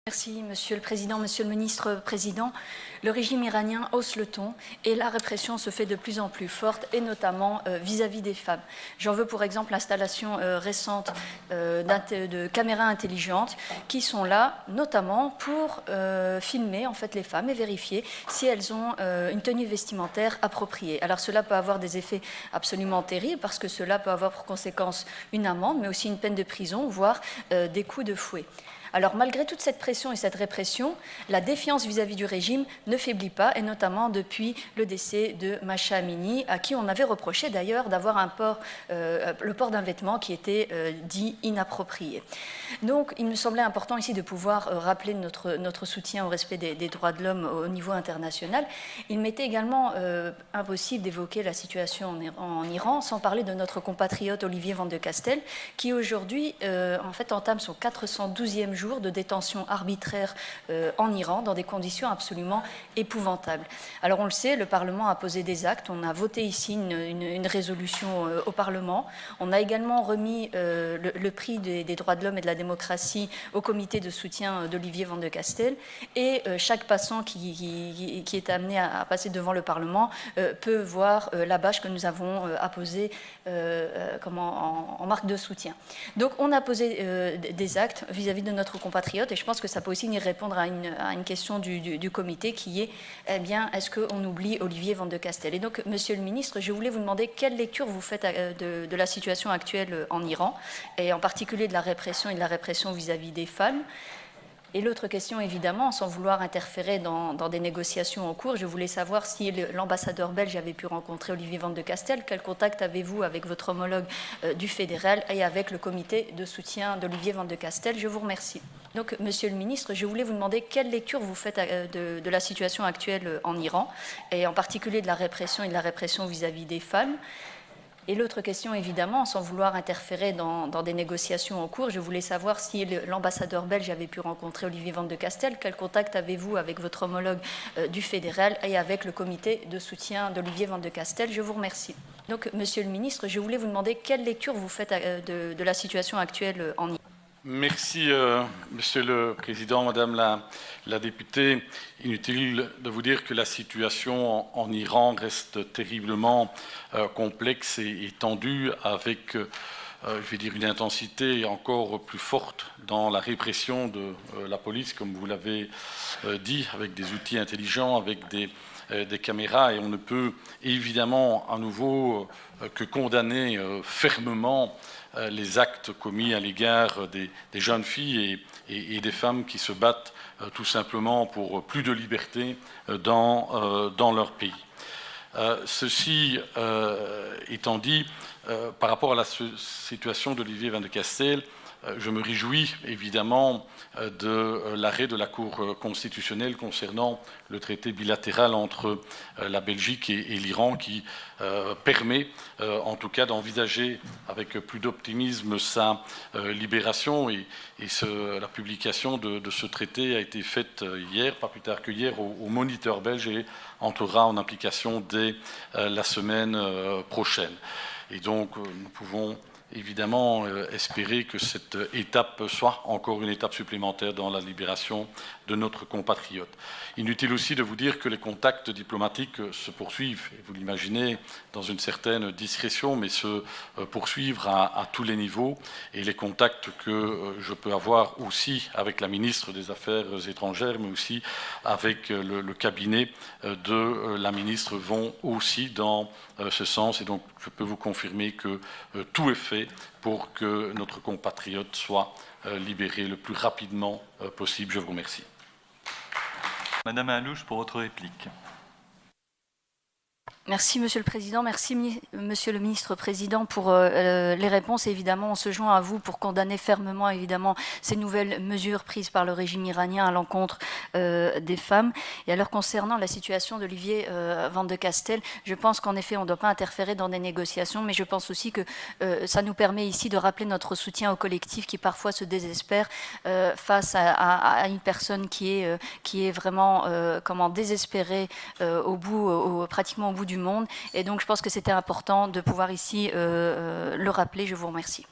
Merci, Monsieur le Président, Monsieur le Ministre Président. Le régime iranien hausse le ton et la répression se fait de plus en plus forte, et notamment vis-à-vis des femmes. J'en veux pour exemple l'installation récente de caméras intelligentes qui sont là notamment pour filmer en fait les femmes et vérifier si elles ont une tenue vestimentaire appropriée. Alors cela peut avoir des effets absolument terribles parce que cela peut avoir pour conséquence une amende, mais aussi une peine de prison, voire des coups de fouet. Alors malgré toute cette pression et cette répression, la défiance vis-à-vis du régime ne faiblit pas, et notamment depuis le décès de Mahsa Amini, à qui on avait reproché d'ailleurs d'avoir le port d'un vêtement qui était dit inapproprié. Donc il me semblait important ici de pouvoir rappeler notre soutien au respect des droits de l'homme au niveau international. Il m'était également impossible d'évoquer la situation en Iran sans parler de notre compatriote Olivier Van de Castel, qui aujourd'hui en fait entame son 412e jour de détention arbitraire en Iran dans des conditions absolument épouvantables. Alors on le sait, le Parlement a posé des actes, on a voté ici une résolution au Parlement, on a également remis le prix des droits de l'homme et de la démocratie au comité de soutien d'Olivier Van de Castel, et chaque passant qui est amené à passer devant le Parlement peut voir la bâche que nous avons apposée en marque de soutien. Donc on a posé des actes vis-à-vis de notre compatriotes, et je pense que ça peut aussi y répondre à une question du comité qui est, eh bien, est-ce qu'on oublie Olivier Van de Castel? Et donc, Monsieur le Ministre, je voulais vous demander quelle lecture vous faites de la situation actuelle en Iran, et en particulier de la répression et de la répression vis-à-vis des femmes. Et l'autre question, évidemment, sans vouloir interférer dans des négociations en cours, je voulais savoir si l'ambassadeur belge avait pu rencontrer Olivier Van de Castel. Quel contact avez-vous avec votre homologue du fédéral et avec le comité de soutien d'Olivier Van de Castel? Je vous remercie. Donc, Monsieur le Ministre, je voulais vous demander quelle lecture vous faites de la situation actuelle en Iran, et en particulier de la répression et de la répression vis-à-vis des femmes. Et l'autre question, évidemment, sans vouloir interférer dans des négociations en cours, je voulais savoir si l'ambassadeur belge avait pu rencontrer Olivier Van de Castel. Quel contact avez-vous avec votre homologue du fédéral et avec le comité de soutien d'Olivier Van de Castel? Je vous remercie. Donc, Monsieur le Ministre, je voulais vous demander quelle lecture vous faites de la situation actuelle en Iran. Merci, Monsieur le Président, Madame la députée. Inutile de vous dire que la situation en Iran reste terriblement complexe et tendue, avec, je vais dire, une intensité encore plus forte dans la répression de la police, comme vous l'avez dit, avec des outils intelligents, avec des caméras, et on ne peut évidemment à nouveau que condamner fermement les actes commis à l'égard des jeunes filles et des femmes qui se battent tout simplement pour plus de liberté dans leur pays. Ceci étant dit, par rapport à la situation d'Olivier Van de Castel, je me réjouis évidemment de l'arrêt de la Cour constitutionnelle concernant le traité bilatéral entre la Belgique et l'Iran, qui permet en tout cas d'envisager avec plus d'optimisme sa libération, et la publication de ce traité a été faite hier, pas plus tard que hier, au Moniteur belge, et entrera en application dès la semaine prochaine. Et donc nous pouvons évidemment espérer que cette étape soit encore une étape supplémentaire dans la libération de notre compatriote. Inutile aussi de vous dire que les contacts diplomatiques se poursuivent, et vous l'imaginez, dans une certaine discrétion, mais se poursuivent à tous les niveaux, et les contacts que je peux avoir aussi avec la ministre des Affaires étrangères, mais aussi avec le cabinet de la ministre, vont aussi dans ce sens, et donc je peux vous confirmer que tout est fait pour que notre compatriote soit libéré le plus rapidement possible. Je vous remercie. Madame Alouche, pour votre réplique. Merci, Monsieur le Président. Merci, Monsieur le Ministre Président, pour les réponses. Évidemment, on se joint à vous pour condamner fermement, évidemment, ces nouvelles mesures prises par le régime iranien à l'encontre des femmes. Et alors, concernant la situation d'Olivier Van de Castel, je pense qu'en effet, on ne doit pas interférer dans des négociations, mais je pense aussi que ça nous permet ici de rappeler notre soutien au collectif qui parfois se désespère face à une personne qui est vraiment désespérée pratiquement au bout du monde. Et donc je pense que c'était important de pouvoir ici le rappeler. Je vous remercie.